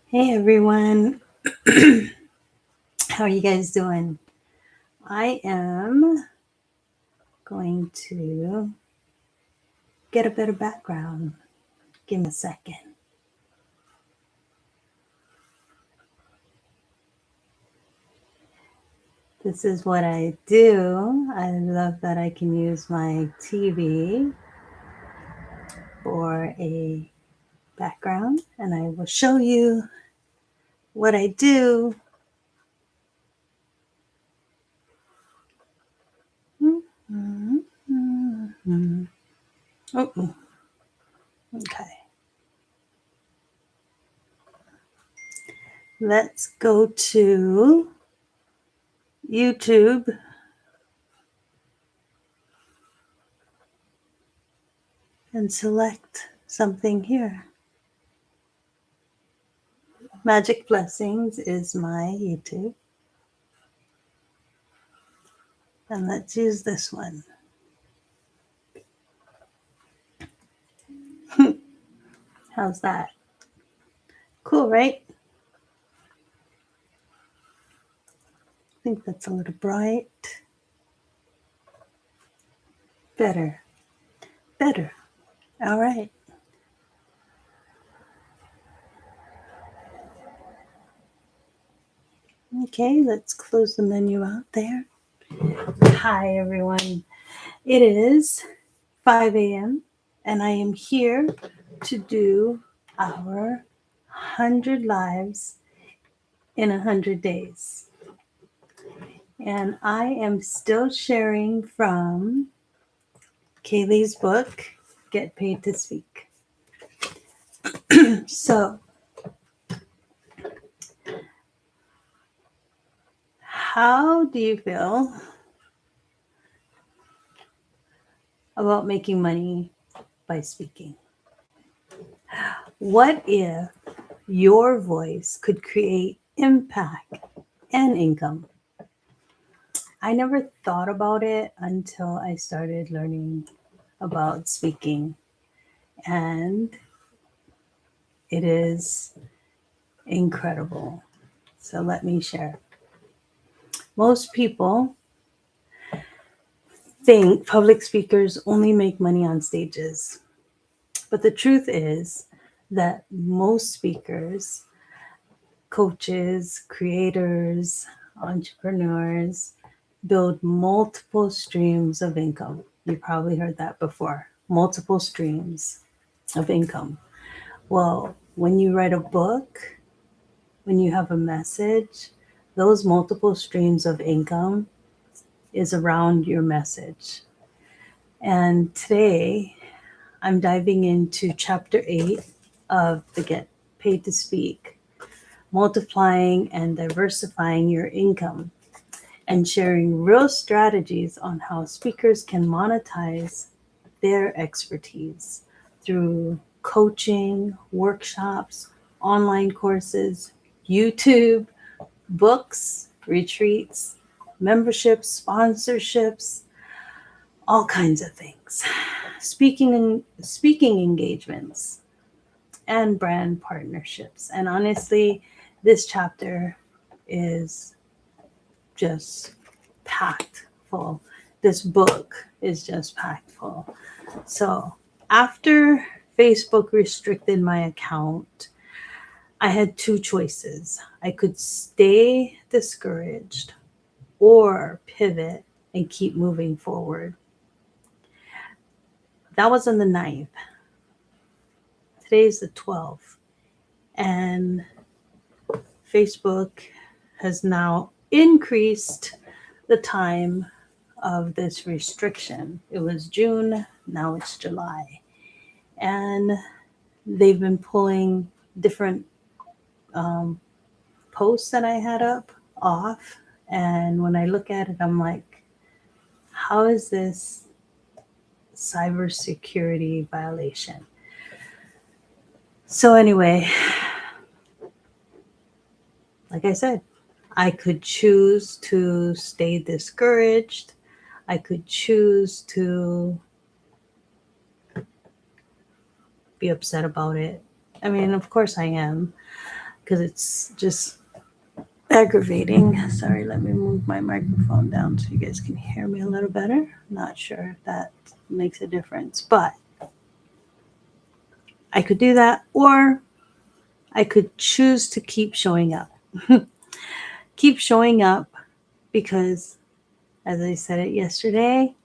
Hey everyone, how are you guys doing? I am going to get a bit of background. Give me a second. This is what I do. I love that I can use my TV for a background, and I will show you what I do. Oh, okay. Let's go to YouTube and select something here. MAGEK.Blessings is my YouTube. And let's use this one. How's that? Cool, right? I think that's a little bright. Better. Better. All right. Okay, let's close the menu out there. Hi, everyone. It is 5 a.m. and I am here to do our 100 lives in 100 days. And I am still sharing from Kaylee's book, Get Paid to Speak. So, how do you feel about making money by speaking? What if your voice could create impact and income? I never thought about it until I started learning about speaking, and it is incredible. So let me share. Most people think public speakers only make money on stages. But the truth is that most speakers, coaches, creators, entrepreneurs build multiple streams of income. You probably heard that before. Multiple streams of income. Well, when you write a book, when you have a message, those multiple streams of income is around your message. And today, I'm diving into chapter 8 of the Get Paid to Speak, multiplying and diversifying your income, and sharing real strategies on how speakers can monetize their expertise through coaching, workshops, online courses, YouTube, books, retreats, memberships, sponsorships, all kinds of things. Speaking engagements and brand partnerships. And honestly, this chapter is just packed full. This book is just packed full. So after Facebook restricted my account, I had two choices. I could stay discouraged or pivot and keep moving forward. That was on the 9th. Today's the 12th. And Facebook has now increased the time of this restriction. It was June, now it's July. And they've been pulling different posts that I had up off. And when I look at it, I'm like, how is this cybersecurity violation? So anyway, like I said, I could choose to stay discouraged. I could choose to be upset about it. I mean, of course I am. because it's just aggravating. Sorry, let me move my microphone down so you guys can hear me a little better. Not sure if that makes a difference, but I could do that, or I could choose to keep showing up. Keep showing up because, as I said it yesterday,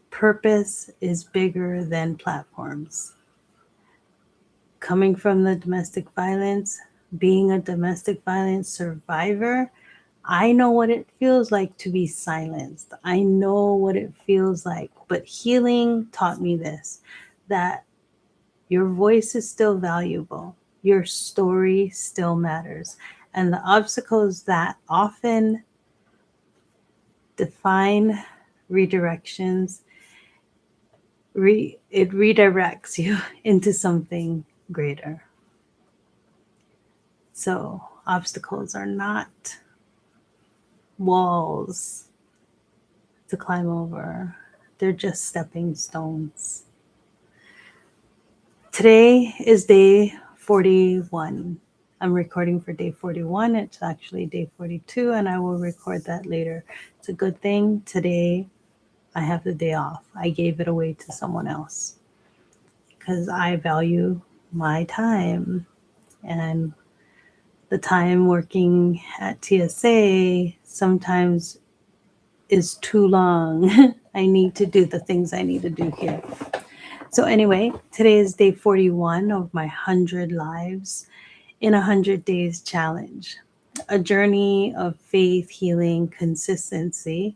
purpose is bigger than platforms. Coming from the domestic violence, being a domestic violence survivor, I know what it feels like to be silenced. I know what it feels like. But healing taught me this, that your voice is still valuable. Your story still matters. And the obstacles that often define redirections, it redirects you into something greater. So obstacles are not walls to climb over. They're just stepping stones. Today is day 41. I'm recording for day 41. It's actually day 42, and I will record that later. It's a good thing. Today, I have the day off. I gave it away to someone else because I value my time. And the time working at TSA sometimes is too long. I need to do the things I need to do here. So anyway, today is day 41 of my 100 Lives in 100 Days challenge, a journey of faith, healing, consistency,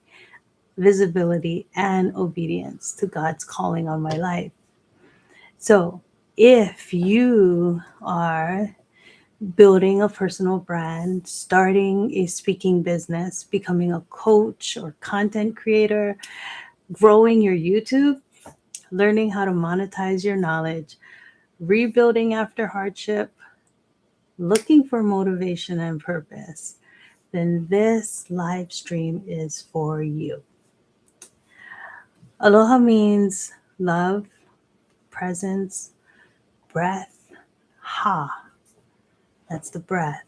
visibility, and obedience to God's calling on my life. So if you are building a personal brand, starting a speaking business, becoming a coach or content creator, growing your YouTube, learning how to monetize your knowledge, rebuilding after hardship, looking for motivation and purpose, then this live stream is for you. Aloha means love, presence, breath, ha, that's the breath,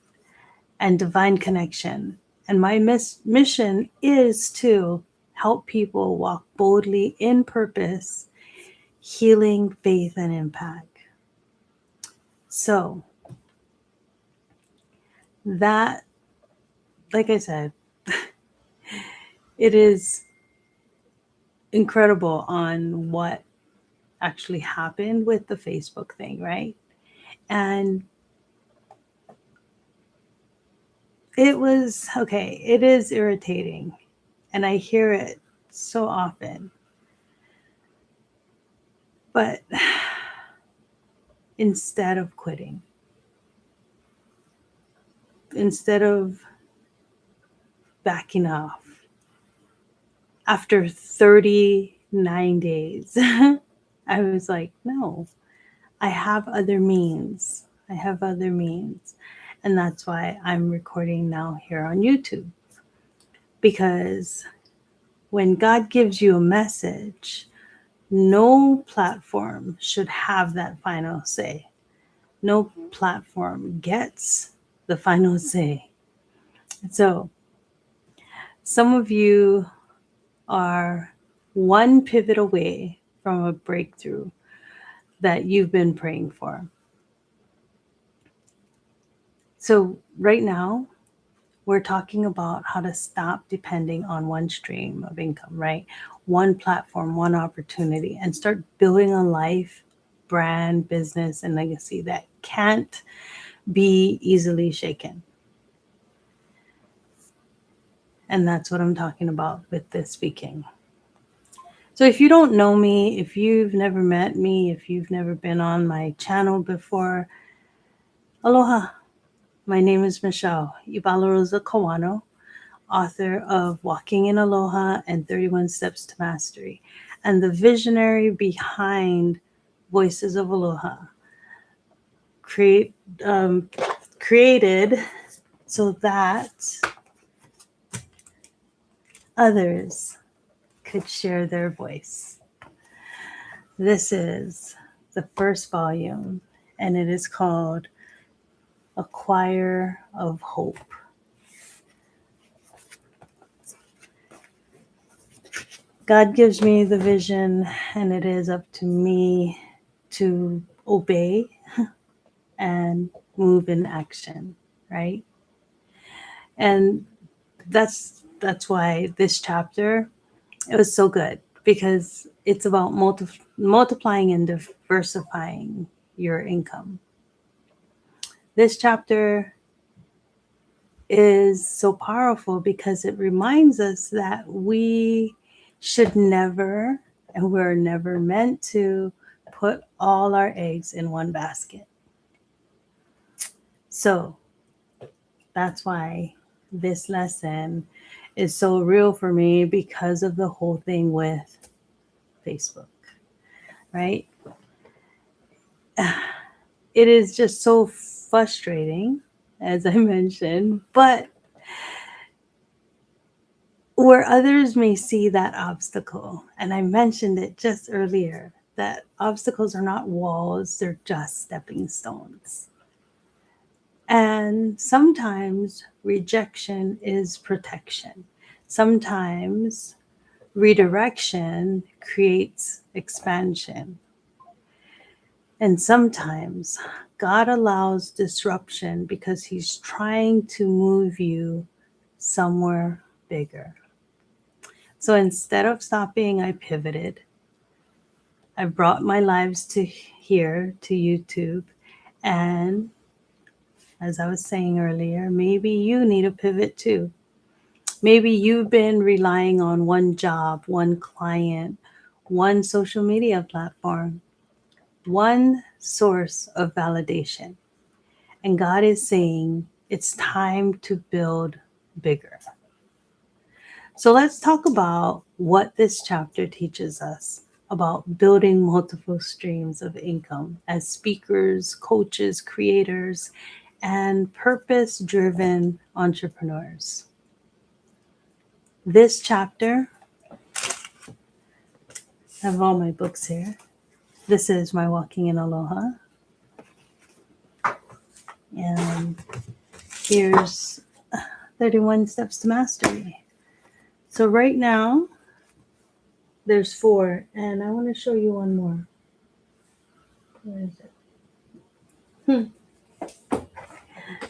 and divine connection. And my mission is to help people walk boldly in purpose, healing, faith, and impact. So that, like I said, it is incredible on what actually happened with the Facebook thing, right? And it was, okay, it is irritating. And I hear it so often. But instead of quitting, instead of backing off, after 39 days, I was like, no, I have other means. I have other means. And that's why I'm recording now here on YouTube. Because when God gives you a message, no platform should have that final say. No platform gets the final say. So some of you are one pivot away from a breakthrough that you've been praying for. So right now, we're talking about how to stop depending on one stream of income, right? One platform, one opportunity, and start building a life, brand, business, and legacy that can't be easily shaken. And that's what I'm talking about with this speaking. So if you don't know me, if you've never met me, if you've never been on my channel before, aloha. My name is Michelle Ibalarosa Kawano, author of Walking in Aloha and 31 Steps to Mastery, and the visionary behind Voices of Aloha, created so that others could share their voice. This is the first volume, and it is called a choir of hope. God gives me the vision, and it is up to me to obey and move in action, right? And that's why this chapter, it was so good, because it's about multiplying and diversifying your income. This chapter is so powerful because it reminds us that we should never, and we're never meant to, put all our eggs in one basket. So that's why this lesson is so real for me, because of the whole thing with Facebook, right? It is just so frustrating, as I mentioned, but where others may see that obstacle, and I mentioned it just earlier, that obstacles are not walls, they're just stepping stones. And sometimes rejection is protection. Sometimes redirection creates expansion. And sometimes God allows disruption because He's trying to move you somewhere bigger. So instead of stopping, I pivoted. I brought my lives to here, to YouTube. And as I was saying earlier, maybe you need a pivot too. Maybe you've been relying on one job, one client, one social media platform, one source of validation. And God is saying it's time to build bigger. So let's talk about what this chapter teaches us about building multiple streams of income as speakers, coaches, creators, and purpose-driven entrepreneurs. This chapter, I have all my books here. This is my Walking in ALOHA. And here's 31 Steps to Mastery. So right now, there's 4, and I want to show you one more. Where is it?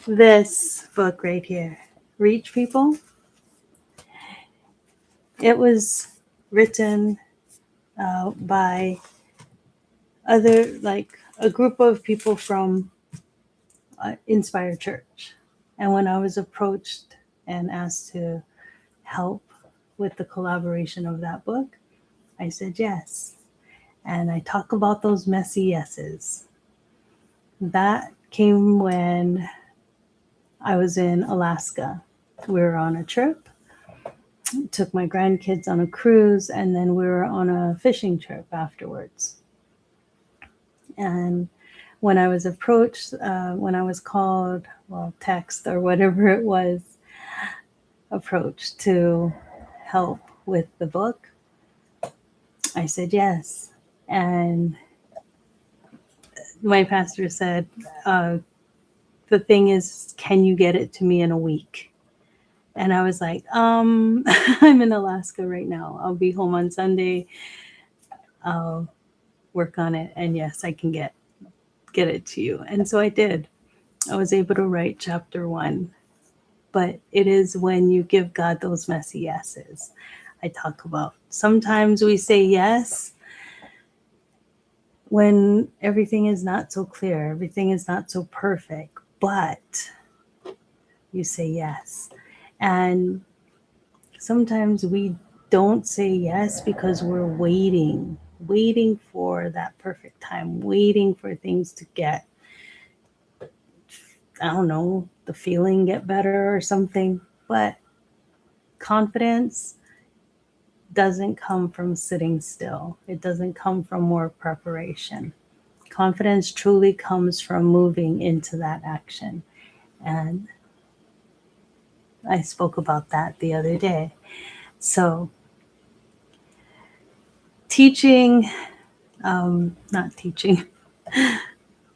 This book right here, Reach People. It was written by a group of people from Inspire Church. And when I was approached and asked to help with the collaboration of that book, I said yes. And I talk about those messy yeses. That came when I was in Alaska. We were on a trip, took my grandkids on a cruise, and then we were on a fishing trip afterwards. And when I was approached, when I was called, text or whatever it was, approached to help with the book, I said yes. And my pastor said, the thing is, can you get it to me in a week? And I was like, I'm in Alaska right now. I'll be home on Sunday. I'll work on it. And yes, I can get it to you. And so I did. I was able to write chapter 1. But it is when you give God those messy yeses I talk about. Sometimes we say yes when everything is not so clear, everything is not so perfect, but you say yes. And sometimes we don't say yes because we're waiting for that perfect time, waiting for things to get, I don't know, the feeling get better or something. But confidence doesn't come from sitting still. It doesn't come from more preparation. Confidence truly comes from moving into that action. And I spoke about that the other day. So not teaching,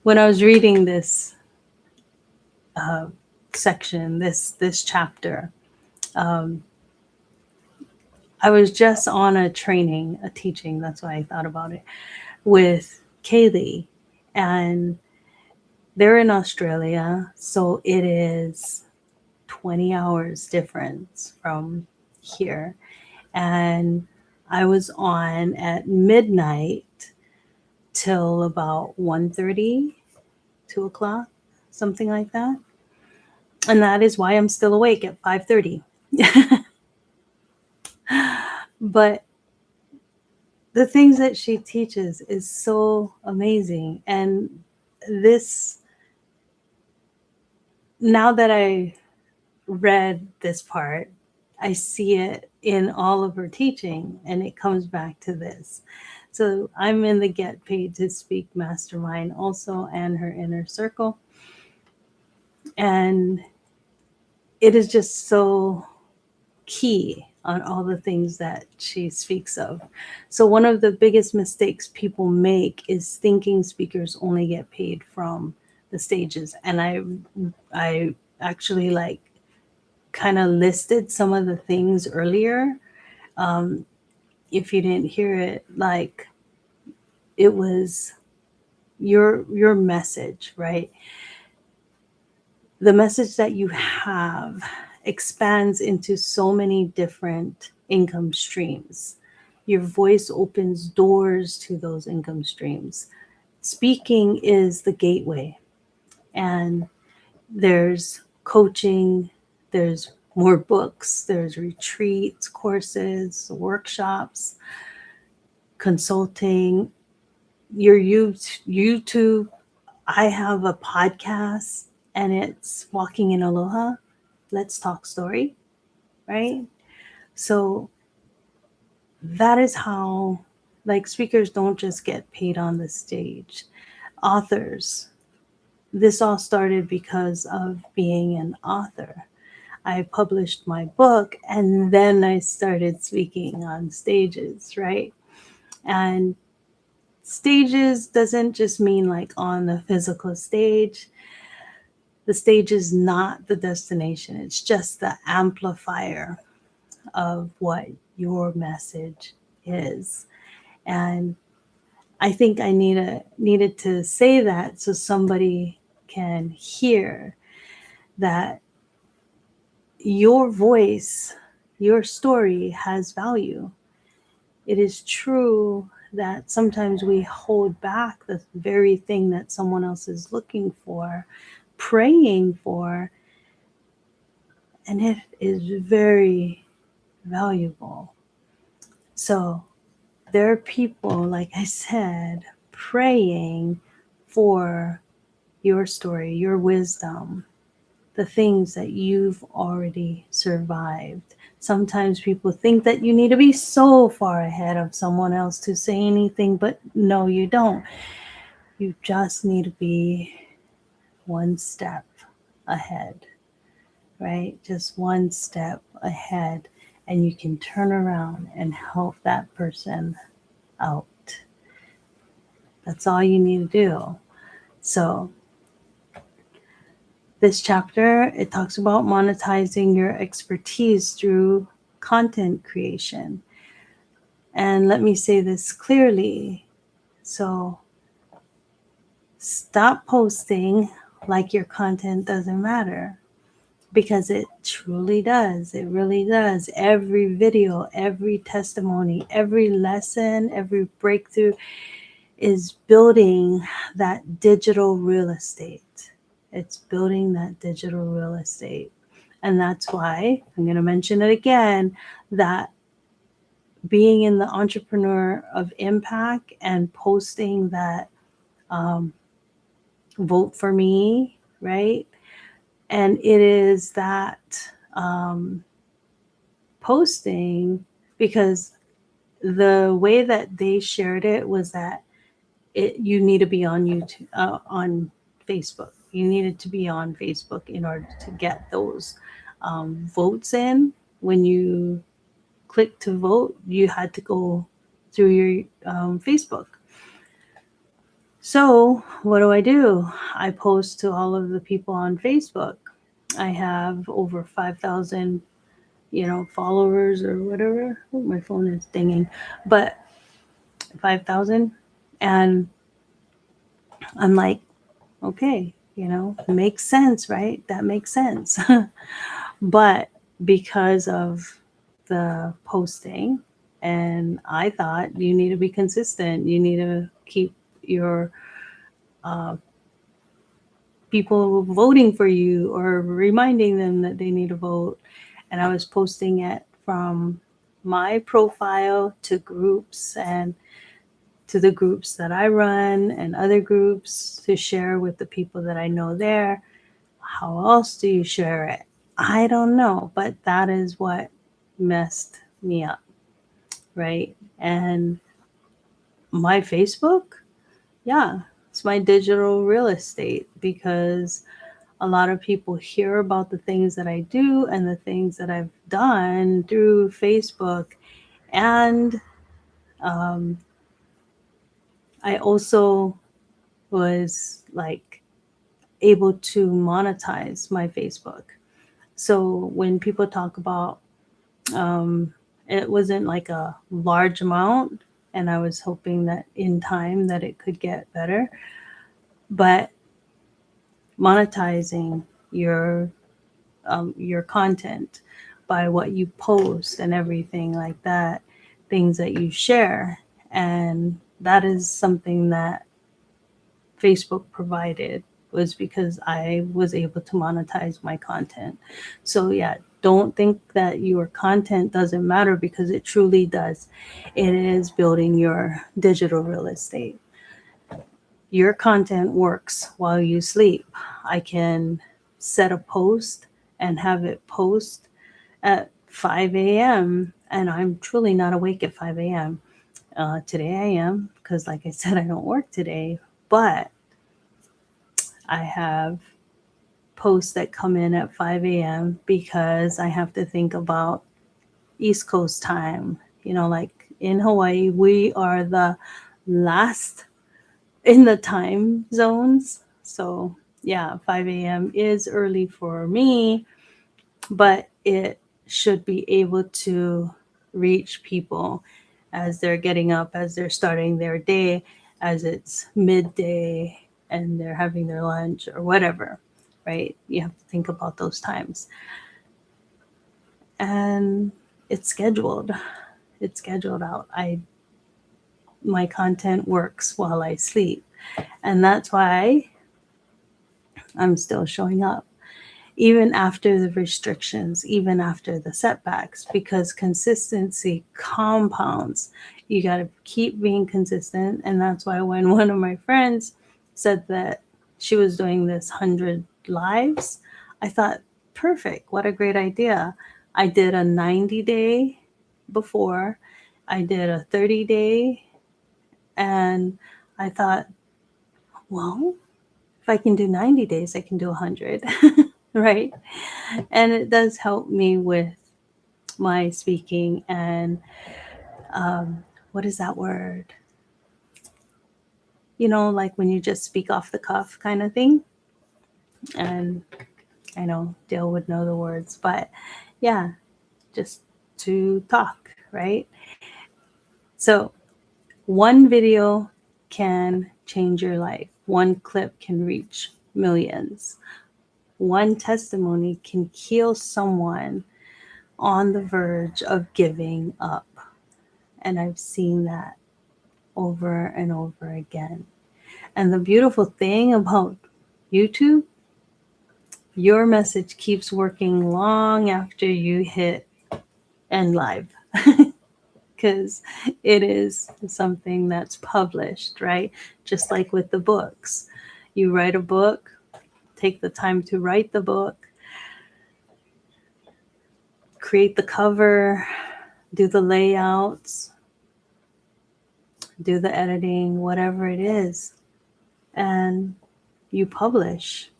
when I was reading this section, this chapter. I was just on a teaching, that's why I thought about it, with Kaylee, and they're in Australia, so it is 20 hours difference from here. And I was on at midnight till about 1:30, 2 o'clock, something like that. And that is why I'm still awake at 5:30. But the things that she teaches is so amazing. And this, now that I read this part, I see it in all of her teaching, and it comes back to this. So I'm in the Get Paid to Speak Mastermind also, and her inner circle. And it is just so key on all the things that she speaks of. So one of the biggest mistakes people make is thinking speakers only get paid from the stages. And I actually like kind of listed some of the things earlier. If you didn't hear it, like it was your message, right? The message that you have expands into so many different income streams. Your voice opens doors to those income streams. Speaking is the gateway, and there's coaching, there's more books, there's retreats, courses, workshops, consulting, your YouTube. I have a podcast, and it's Walking in Aloha. Let's talk story, right? So that is how, like, speakers don't just get paid on the stage. Authors, this all started because of being an author. I published my book, and then I started speaking on stages, right? And stages doesn't just mean like on the physical stage. The stage is not the destination. It's just the amplifier of what your message is. And I think I needed to say that so somebody can hear that your voice, your story has value. It is true that sometimes we hold back the very thing that someone else is looking for, praying for, and it is very valuable. So there are people, like I said, praying for your story, your wisdom, the things that you've already survived. Sometimes people think that you need to be so far ahead of someone else to say anything, but no, you don't. You just need to be one step ahead, right? Just one step ahead, and you can turn around and help that person out. That's all you need to do. So this chapter, it talks about monetizing your expertise through content creation. And let me say this clearly. So stop posting like your content doesn't matter, because it truly does. It really does. Every video, every testimony, every lesson, every breakthrough is building that digital real estate. It's building that digital real estate. And that's why I'm going to mention it again, that being in the entrepreneur of impact and posting that vote for me, right? And it is that posting, because the way that they shared it was that you need to be on YouTube, on Facebook. You needed to be on Facebook in order to get those votes in. When you click to vote, you had to go through your Facebook. So what do? I post to all of the people on Facebook. I have over 5,000, followers or whatever. Oh, my phone is dinging, but 5,000. And I'm like, okay, makes sense, right? That makes sense. But because of the posting, and I thought you need to be consistent, you need to keep your uh, people voting for you or reminding them that they need to vote. And I was posting it from my profile to groups and to the groups that I run and other groups to share with the people that I know there. How else do you share it? I don't know, but that is what messed me up, right? And my Facebook, yeah, it's my digital real estate because a lot of people hear about the things that I do and the things that I've done through Facebook. And um, I also was like able to monetize my Facebook. So when people talk about it wasn't like a large amount, and I was hoping that in time that it could get better, but monetizing your content by what you post and everything like that, things that you share. And that is something that Facebook provided, was because I was able to monetize my content. So yeah, don't think that your content doesn't matter, because it truly does. It is building your digital real estate. Your content works while you sleep. I can set a post and have it post at 5 a.m. and I'm truly not awake at 5 a.m. Today I am, because like I said, I don't work today, but I have posts that come in at 5 a.m. because I have to think about East Coast time. Like in Hawaii, we are the last in the time zones. So, yeah, 5 a.m. is early for me, but it should be able to reach people as they're getting up, as they're starting their day, as it's midday and they're having their lunch or whatever, right? You have to think about those times. And it's scheduled. It's scheduled out. My content works while I sleep. And that's why I'm still showing up, even after the restrictions, even after the setbacks, because consistency compounds. You got to keep being consistent. And that's why when one of my friends said that she was doing this 100 lives, I thought, perfect. What a great idea. I did a 90-day before, I did a 30-day, and I thought, well, if I can do 90 days, I can do 100, right? And it does help me with my speaking and what is that word? Like when you just speak off the cuff kind of thing. And I know Dale would know the words, but yeah, just to talk, right? So one video can change your life. One clip can reach millions. One testimony can heal someone on the verge of giving up. And I've seen that over and over again. And the beautiful thing about YouTube, your message keeps working long after you hit end live, because it is something that's published, right? Just like with the books. You write a book, take the time to write the book, create the cover, do the layouts, do the editing, whatever it is, and you publish.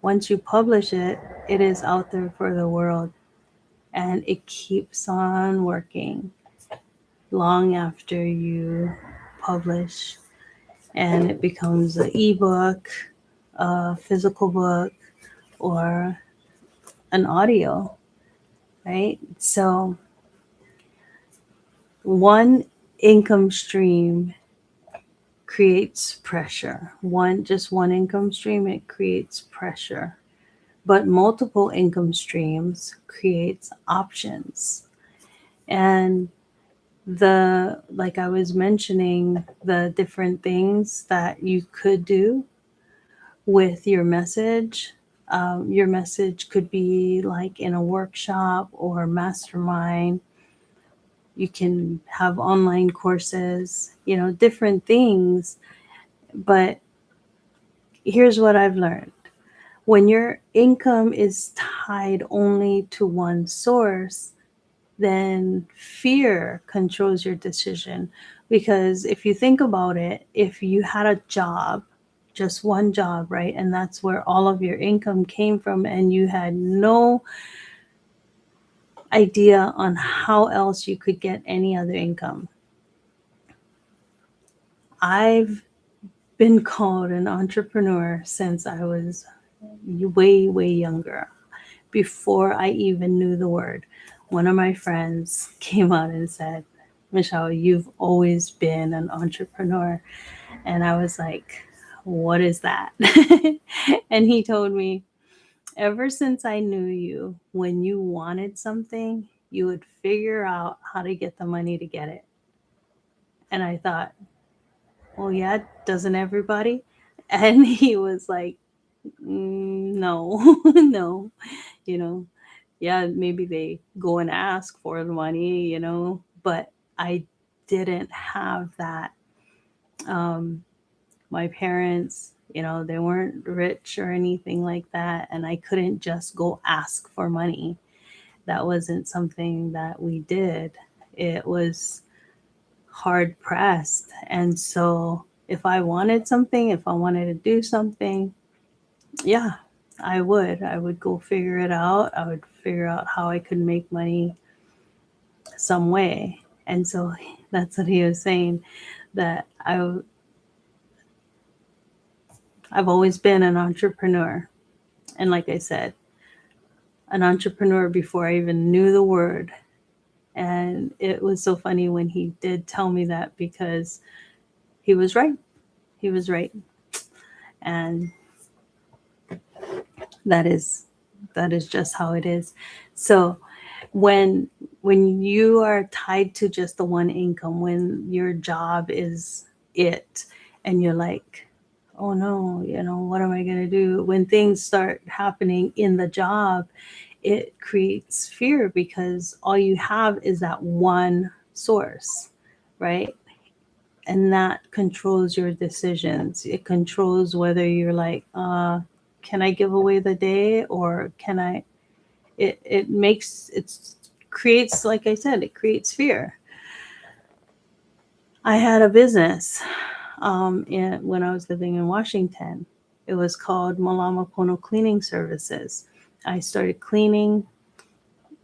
Once you publish it, it is out there for the world, and it keeps on working long after you publish. and it becomes an ebook, a physical book, or an audio, right? So one income stream creates pressure. Just one income stream, it creates pressure. But multiple income streams creates options. And like I was mentioning, the different things that you could do with your message. Your message could be like in a workshop or mastermind. You can have online courses, different things. But here's what I've learned. When your income is tied only to one source, then fear controls your decision. Because if you think about it, if you had a job, just one job, right? And that's where all of your income came from, and you had no idea on how else you could get any other income. I've been called an entrepreneur since I was way, way younger. Before I even knew the word, one of my friends came out and said, Michelle, you've always been an entrepreneur. And I was like, what is that? And he told me, ever since I knew you, when you wanted something, you would figure out how to get the money to get it. And I thought, well, yeah, doesn't everybody? And he was like, no, no, you know, yeah, maybe they go and ask for the money, but I didn't have that. My parents, they weren't rich or anything like that. And I couldn't just go ask for money. That wasn't something that we did. It was hard pressed. And so if I wanted something, if I wanted to do something, yeah, I would go figure it out. I would figure out how I could make money some way. And so that's what he was saying, that I've always been an entrepreneur. And like I said, an entrepreneur before I even knew the word. And it was so funny when he did tell me that, because he was right. He was right. And that is just how it is. So when you are tied to just the one income, when your job is it, and you're like, oh no, what am I going to do? When things start happening in the job, it creates fear, because all you have is that one source, right? And that controls your decisions. It controls whether you're like, can I give away the day, or can I? It creates, like I said, it creates fear. I had a business when I was living in Washington. It was called Malama Pono Cleaning Services. I started cleaning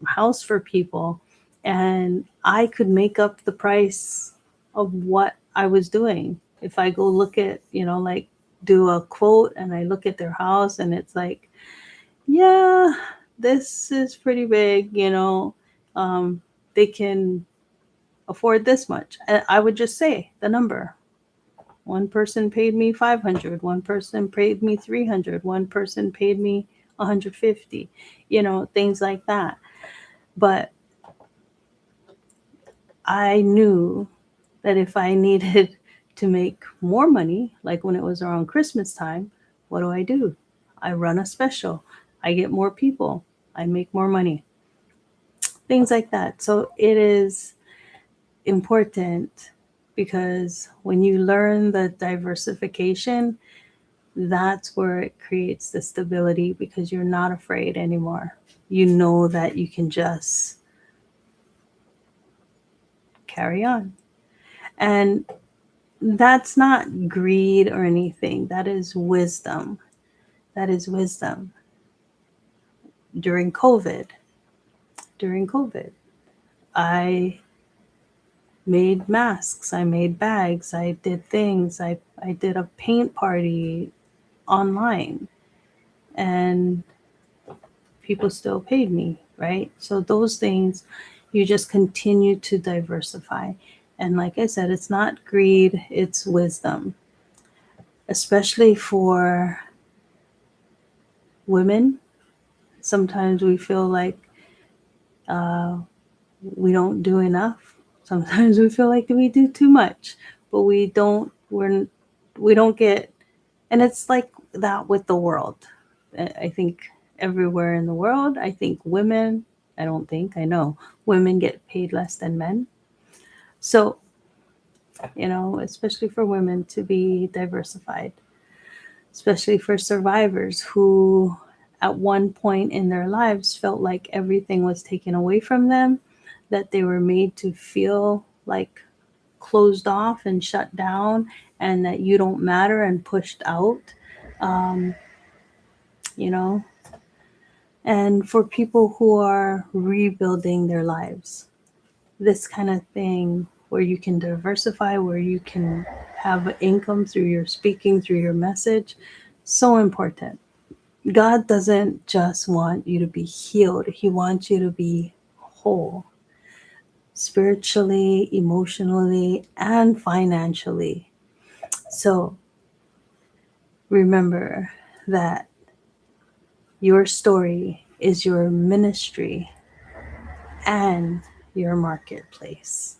house for people, and I could make up the price of what I was doing. If I go look at, like do a quote, and I look at their house, and it's like, yeah, this is pretty big, they can afford this much. I would just say the number. One person paid me 500, one person paid me 300, one person paid me 150, things like that. But I knew that if I needed to make more money, like when it was around Christmas time, what do? I run a special. I get more people. I make more money. Things like that. So it is important, because when you learn the diversification, that's where it creates the stability, because you're not afraid anymore. You know that you can just carry on. And that's not greed or anything. That is wisdom. That is wisdom. During COVID, I made masks, I made bags, I did things, I did a paint party online, and people still paid me, right? So those things, you just continue to diversify. And like I said, it's not greed, it's wisdom, especially for women. Sometimes we feel like we don't do enough. Sometimes we feel like we do too much, but we don't get, and it's like that with the world. I think everywhere in the world, I think women, I don't think, I know women get paid less than men. So, especially for women to be diversified, especially for survivors who at one point in their lives felt like everything was taken away from them, that they were made to feel like closed off and shut down, and that you don't matter and pushed out, um, you know, and for people who are rebuilding their lives. This kind of thing where you can diversify, where you can have an income through your speaking, through your message, so important. God doesn't just want you to be healed, He wants you to be whole, spiritually, emotionally, and financially. So remember that your story is your ministry and your marketplace.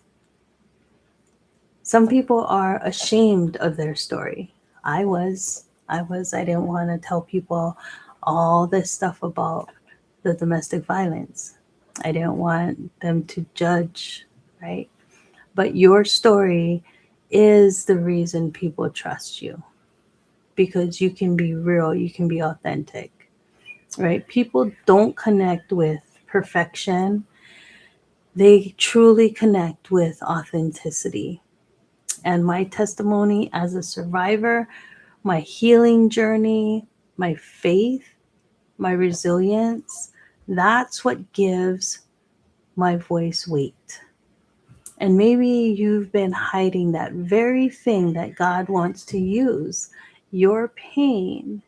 Some people are ashamed of their story. I didn't want to tell people all this stuff about the domestic violence. I didn't want them to judge, right? But your story is the reason people trust you, because you can be real, you can be authentic, right? People don't connect with perfection, they truly connect with authenticity. And my testimony as a survivor, my healing journey, my faith, my resilience, that's what gives my voice weight. And maybe you've been hiding that very thing that God wants to use. Your pain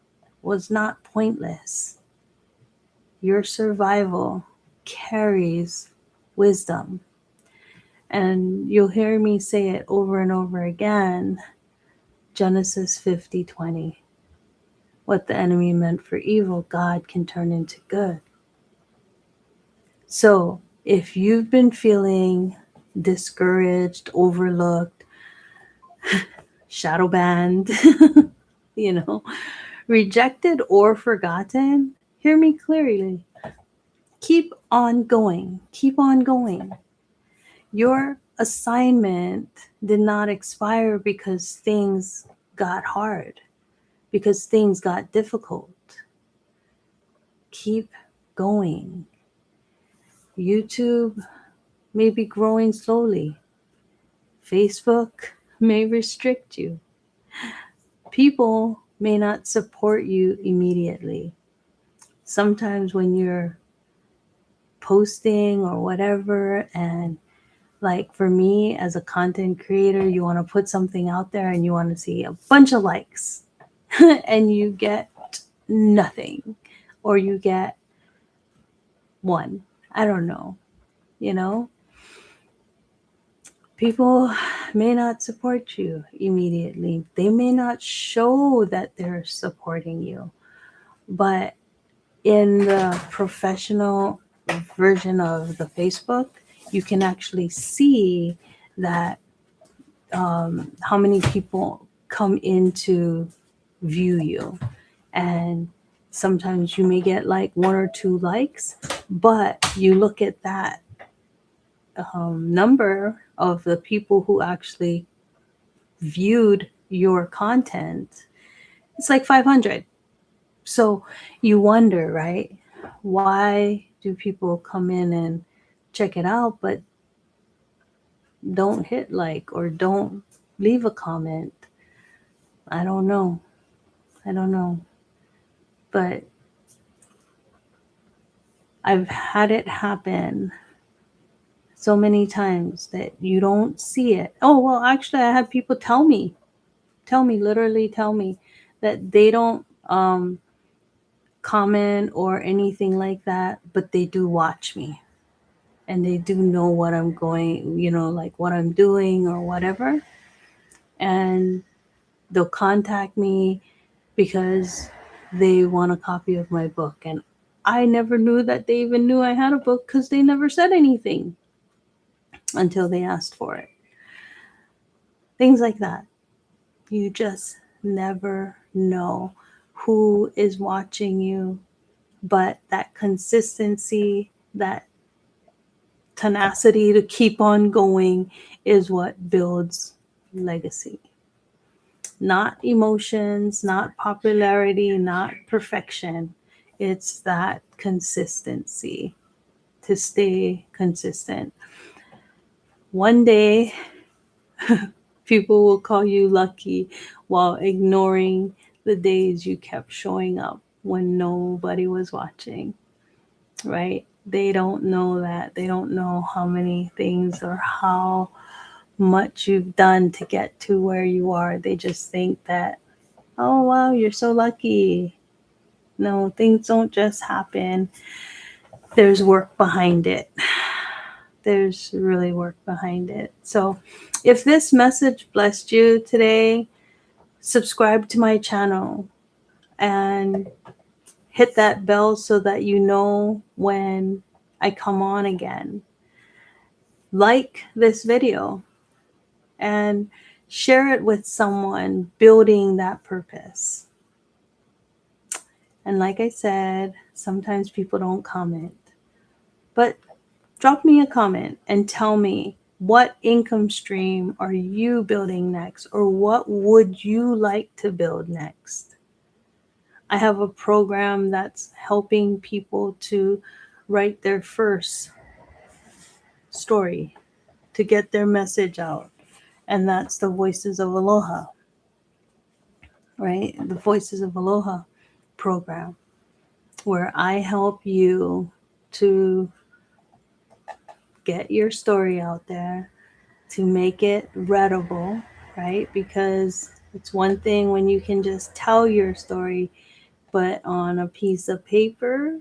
was not pointless. Your survival carries wisdom. And you'll hear me say it over and over again. Genesis 50:20. What the enemy meant for evil, God can turn into good. So if you've been feeling discouraged, overlooked, shadow banned, you know, rejected or forgotten, hear me clearly. Keep on going. Keep on going. Your assignment did not expire because things got hard, because things got difficult. Keep going. YouTube may be growing slowly. Facebook may restrict you. People may not support you immediately. Sometimes when you're posting or whatever, and like for me as a content creator, you want to put something out there and you want to see a bunch of likes and you get nothing, or you get one. I don't know, you know? People may not support you immediately. They may not show that they're supporting you. But in the professional version of the Facebook, you can actually see that how many people come in to view you. And sometimes you may get like one or two likes, but you look at that number of the people who actually viewed your content, it's like 500. So you wonder, right? Why do people come in and check it out, but don't hit like or don't leave a comment? I don't know. I don't know. But I've had it happen so many times that you don't see it. Oh, well, actually, I had people literally tell me that they don't comment or anything like that, but they do watch me and they do know what I'm going, like what I'm doing or whatever. And they'll contact me because they want a copy of my book. And I never knew that they even knew I had a book because they never said anything until they asked for it. Things like that. You just never know who is watching you, but that consistency, that tenacity to keep on going is what builds legacy. Not emotions, not popularity, not perfection. It's that consistency, to stay consistent. One day, people will call you lucky while ignoring the days you kept showing up when nobody was watching, right? They don't know that. They don't know how many things or how much you've done to get to where you are. They just think that, oh, wow, you're so lucky. No, things don't just happen. There's work behind it. There's really work behind it. So if this message blessed you today, subscribe to my channel and hit that bell so that you know when I come on again. Like this video and share it with someone building that purpose. And like I said, sometimes people don't comment, but drop me a comment and tell me, what income stream are you building next, or what would you like to build next? I have a program that's helping people to write their first story to get their message out. And that's the Voices of ALOHA, right? The Voices of ALOHA program, where I help you to get your story out there, to make it readable, right? Because it's one thing when you can just tell your story, but on a piece of paper,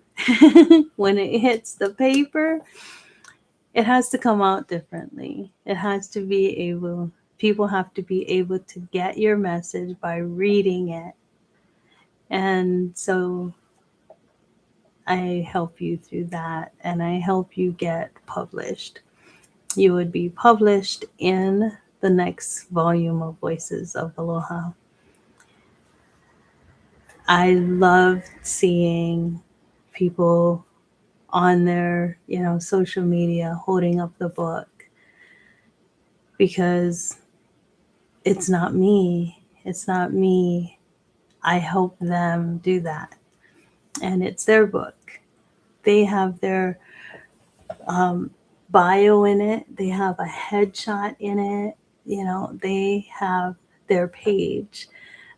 when it hits the paper, it has to come out differently. It has to be able, people have to be able to get your message by reading it. And so I help you through that, and I help you get published. You would be published in the next volume of Voices of ALOHA. I love seeing people on their, social media holding up the book, because it's not me. It's not me. I help them do that. And it's their book. They have their bio in it. They have a headshot in it. They have their page.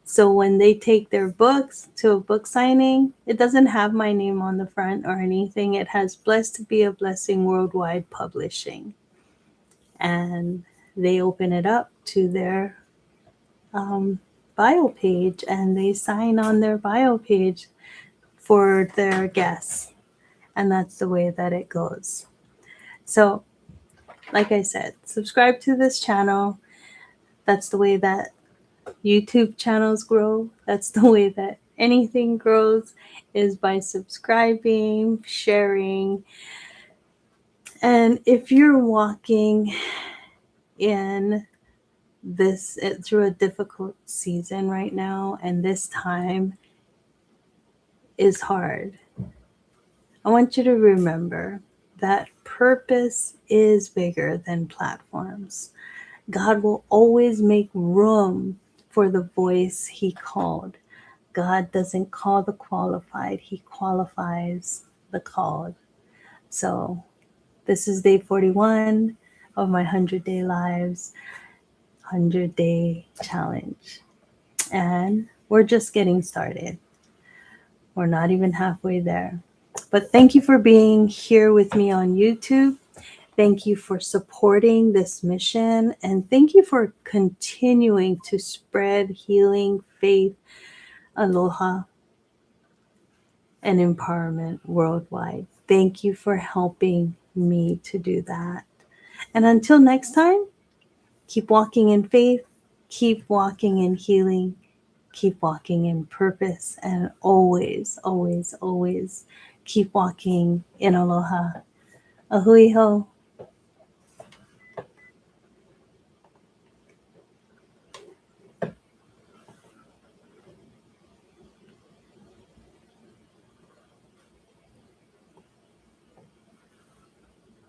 So when they take their books to a book signing, it doesn't have my name on the front or anything. It has Blessed to Be a Blessing Worldwide Publishing. And they open it up to their bio page, and they sign on their bio page for their guests. And that's the way that it goes. So, like I said, subscribe to this channel. That's the way that YouTube channels grow. That's the way that anything grows, is by subscribing, sharing. And if you're walking in this through a difficult season right now, and this time is hard, I want you to remember that purpose is bigger than platforms. God will always make room for the voice he called. God doesn't call the qualified, he qualifies the called. So this is day 41 of my 100-day lives, 100-day challenge. And we're just getting started. We're not even halfway there. But thank you for being here with me on YouTube. Thank you for supporting this mission, and thank you for continuing to spread healing, faith, aloha, and empowerment worldwide. Thank you for helping me to do that. And until next time, keep walking in faith, keep walking in healing, keep walking in purpose, and always, always, always keep walking in aloha. Ahui ho.